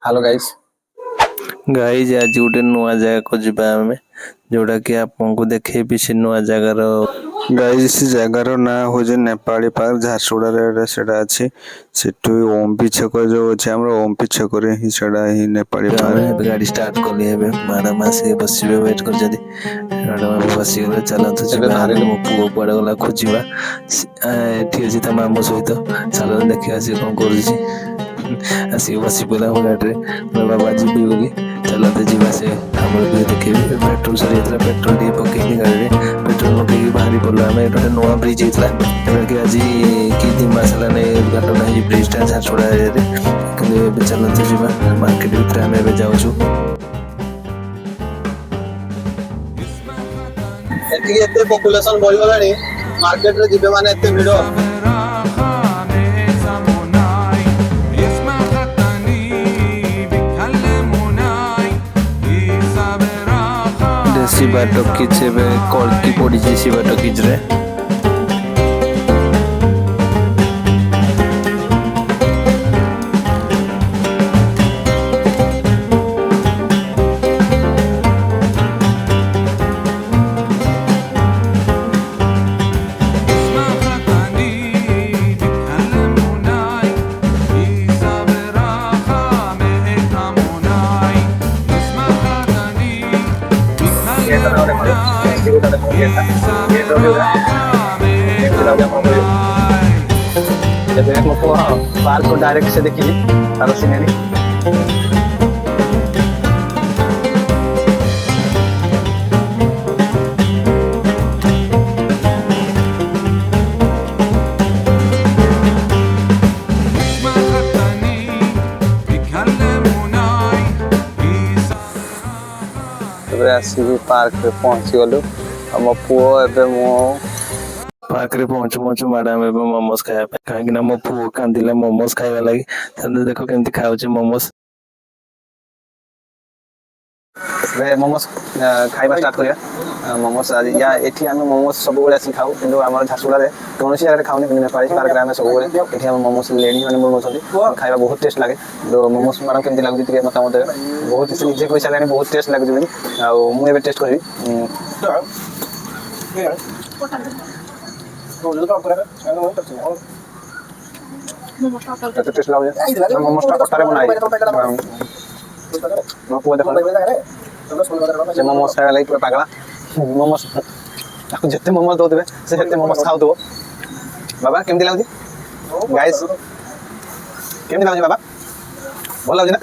Hello guys guys आज गोटे नुआ जगह को जीवा आम जोटा कि आपको देखेबी से नुआ जगार गाइस से जगार ना हो नेपाली पार्क झारसुगुड़ा सेटा अच्छी सेठू ओमपी छक जो अच्छे हम ओमपी छक ही सेटा ही नेपाली पार्क गाड़ी स्टार्ट कली मैडम आसिक बस वेट कर मैडम बसिगले चलतु जीवा मो पुओ कुआड़े गला खोजा एठी अच्छी मामू सहित चल देखा सी कौन कर आसिक बस पड़ा गाड़ी बाबा जीवी बोली चलते जीवा से देखे पेट्रोल सरी पेट्रोल टे पकईनी गाड़ी पेट्रोल पकईकी बाहरी पड़ू आम गोटे नुआ ब्रिज होता है आज कि 3 मास है उद्घाटन है ब्रिजटा झारसुगुड़ा एरिया कि चलते जीवा मार्केट भितर आम ए जाऊँ पॉपुलेशन बढ़ी गलानी मार्केट रे जिबे माने एते भिड़ शिवा टॉकीज कल्की पड़ी शिवा टॉकीज रे पार्क को डायरेक्ट से देखिए तार सीनरी आसिक पार्क पहुँची गलु मो पुओ एवं मो पार्क रे पहुँचु पहुँचु मैडम एवं मोमोज खाया कहीं मो पुओ कांदिला मोमोज खाଇବା लगी देख केमती खाऊचे मोमोज मोमोज खाइबा स्टार्ट करिया मोमोज आज या एठी हम मोमोज सब बेले आसी खाऊ किंतु हमर झारसुगुड़ा रे कोनोसी जगह खाउनी किंतु नेपाली पार्क रे हम सब बेले एठी हम मोमोज लेनी माने बनौछथि खाइबा बहुत टेस्ट लागे तो मोमोज मैडम केमती लागु तिके मतामत बहुत से निजे पैसा लानी बहुत टेस्ट लागु जमी आ मु एबे टेस्ट करबी टेस्ट लागु मोमोज टा कटारे बनाई मो पुओ देखो से मोमोज खाइबा लागि पूरा पागला मोमोज आपको जितने मोमोज दो से जितने मोमोज खाओ दो बाबा केमती लागु गाइस केमती लागु बाबा भल लागु ना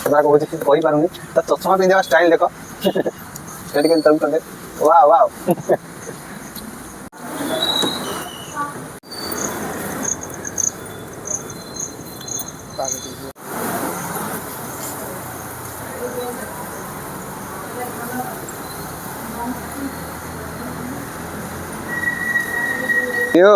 बाबा को कहि पारुनी त चश्मा पिंदेवा स्टाइल देखो स्टडी के तब कर वाह वाह यो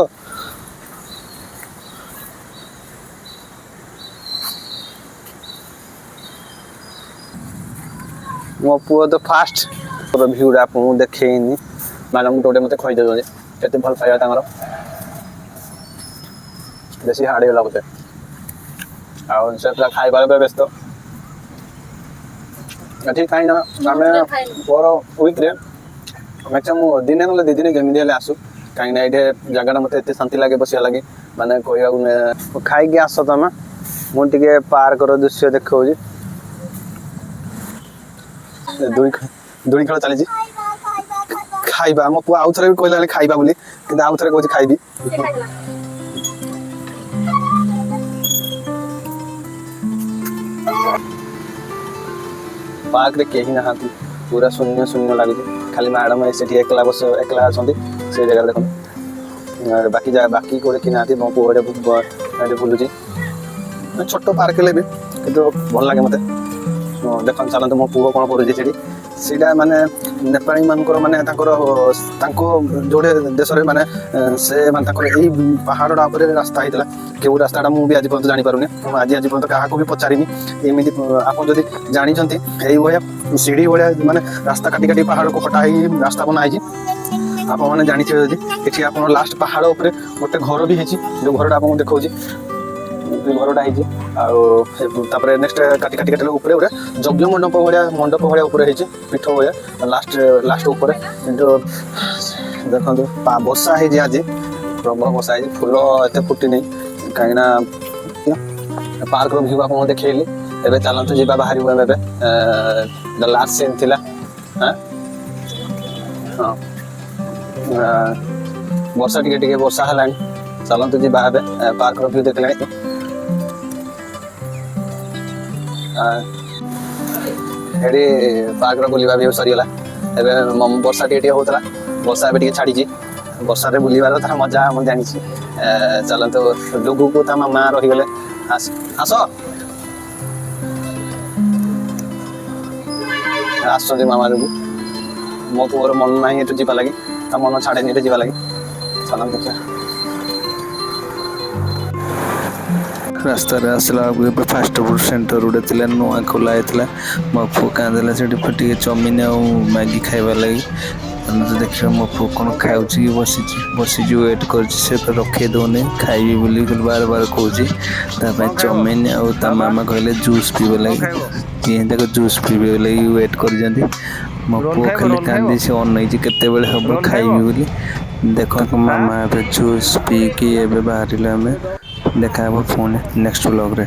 मो पुओ तो फास्ट भ्यूटा आपको देखनी मैडम गोटे मत खई दे भल पाइबा तांगर बेसी हार्ड होला बोते आ से पूरा खाइबार व्यस्त ठीक कहीं ना आम पर वीक रे मैक्सिमम दिने ना 2 दिन केमी हेल्ले आसू कहीं ये जगह मत एत शांति लगे बस लगे माने कह खाई आस तुम मुझे पार्क दृश्य देखा दूरी खेल चली खाइबा मो पुआ आउ थे भी कहला खाइबा बोली कि आउ थे कह खाइबी पार्क रे कहीं ना पूरा शून्य शून्य लगे खाली मैडम से एकला बस एकला अच्छा से जगह देख बाकी बाकी कोड़े कि ना मो पुओटे बुलूची छोट पार्क ले भी किंतु भल लगे मत देख चलते मो पुओ कौन कर सीटा माने नेपाली मानकर माने जोड़े देश में माने से माने पहाड़ा रास्ता होता क्यों रास्ता मुझे आज पर्यटन जानी पारुनी आज पर्यटन क्या भी पचारिनी एमती आप जानते यही भाया सीढ़ी भाया माने रास्ता काटी काटी पहाड़ को कटा रास्ता बनाई आप मैंने जानते ये आप लास्ट पहाड़ उपर गोटे घर भी जो घरटा आपको देखा ଘରଟା ହେଇଛି ଆଉ ତାପରେ ନେକ୍ସଟ କାଟି କାଟି କାଟିଲେ ଉପରେ ଗୋଟେ ଯଜ୍ଞ ମଣ୍ଡପ ଭଳିଆ ଉପରେ ହେଇଛି ପୀଠ ଭଳିଆ ଲାଷ୍ଟ ଉପରେ କିନ୍ତୁ ଦେଖନ୍ତୁ ବର୍ଷା ହେଇଛି ଆଜି ପ୍ରବଳ ବର୍ଷା ହେଇଛି ଫୁଲ ଏତେ ଫୁଟିନି କାହିଁକିନା ପାର୍କର ଭିଉ ଆପଣଙ୍କୁ ଦେଖେଇଲି ଏବେ ଚାଲନ୍ତୁ ଯିବା ବାହାରିବୁ ଏବେ ଲାଷ୍ଟ ସିନ୍ ଥିଲା ହଁ ବର୍ଷା ଟିକେ ବର୍ଷା ହେଲାଣି ଚାଲନ୍ତୁ ଯିବା ଏବେ ପାର୍କର ଭିଉ ଦେଖିଲାଣି ଏଠି ପାର୍କର ବୁଲିବା ଭିଉ ସରିଗଲା ଏବେ ବର୍ଷା ଟିକେ ହଉଥିଲା ବର୍ଷା ଏବେ ଟିକେ ଛାଡ଼ିଛି ବର୍ଷାରେ ବୁଲିବାର ତାର ମଜା ମୁଁ ଜାଣିଛି ଚାଲନ୍ତୁ ଡୁଗୁକୁ ତା ମାମା ରହିଗଲେ ଆସ ଆସୁଛନ୍ତି ମାମା ଡୁଗୁ ମୋ ପୁଅର ମନ ନାହିଁ ଏଠୁ ଯିବା ଲାଗି ତା ମନ ଛାଡ଼େନି ଏଠି ଯିବା ଲାଗି ଚାଲନ୍ତୁ ଦେଖିବା ରାସ୍ତାରେ ଆସିଲା ବେଳକୁ ଏବେ ଫାଷ୍ଟ ଫୁଡ ସେଣ୍ଟର ଗୋଟେ ଥିଲା ନୂଆ ଖୋଲା ହେଇଥିଲା ମୋ ପୁଅ କାନ୍ଦିଲା ସେଠି ଟିକେ ଚାଉମିନ ଆଉ ମ୍ୟାଗି ଖାଇବା ଲାଗି ଦେଖିବା ମୋ ପୁଅ କ'ଣ ଖାଉଛି କି ବସିଛି ୱେଟ୍ କରୁଛି ସେ ତ ରଖେଇ ଦେଉନି ଖାଇବି ବୋଲି ବାର କହୁଛି ତା ପାଇଁ ଚାଉମିନ ଆଉ ତା ମାମା କହିଲେ ଜୁସ୍ ପିଇବା ଲାଗି ତାକୁ ଜୁସ୍ ପିଇବେ ଲାଗି ୱେଟ୍ କରିଛନ୍ତି ମୋ ପୁଅ ଖାଲି କାନ୍ଦି ସେ ଅନେଇଛି କେତେବେଳେ ହେବ ଖାଇବି ବୋଲି ଦେଖନ୍ତୁ ମାମା ଏବେ ଜୁସ୍ ପିଇକି ଏବେ ବାହାରିଲେ ଆମେ ଦେଖା ହେବ ପୁଣି ନେକ୍ସଟ ବ୍ଲଗ୍ରେ।